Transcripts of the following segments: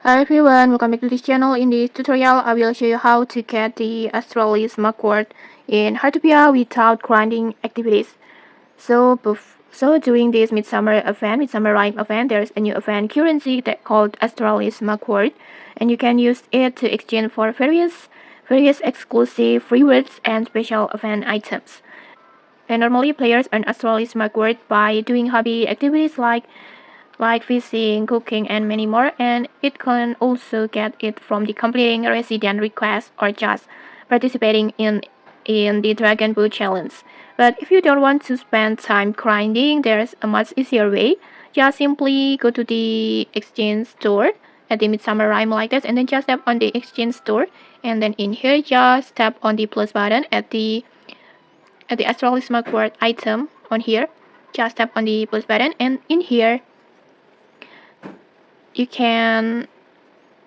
Hi everyone, welcome back to this channel. In this tutorial, I will show you how to get the Astralis Mugwort in Heartopia without grinding activities. So during this Midsummer Rhyme event, there's a new event currency that called Astralis Mugwort, and you can use it to exchange for various exclusive rewards and special event items. And normally players earn Astralis Mugwort by doing hobby activities like fishing, cooking, and many more, and it can also get it from the completing resident requests or just participating in the Dragon Boat Challenge. But if you don't want to spend time grinding, there's a much easier way. Just simply go to the exchange store at the Midsummer Rhyme like this, and then just tap on the exchange store, and then in here just tap on the plus button at the Astralis Mugwort item on here. Just tap on the plus button, and in here you can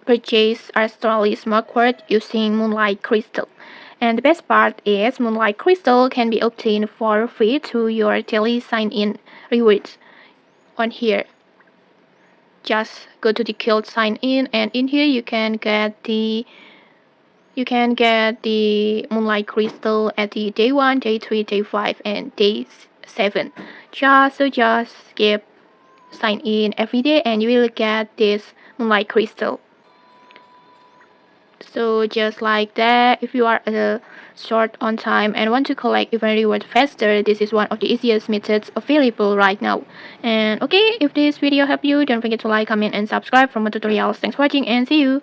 purchase Astralis Mugwort using Moonlight Crystal. And the best part is Moonlight Crystal can be obtained for free through your daily sign-in rewards on here. Just go to the guild sign-in, and in here you can get the Moonlight Crystal at the day 1, day 3, day 5, and day 7. Just keep sign in every day and you will get this Moonlight Crystal. So just like that, if you are short on time and want to collect event reward faster, this is one of the easiest methods available right now. And okay, if this video helped you, don't forget to like, comment, and subscribe for more tutorials. Thanks for watching and see you.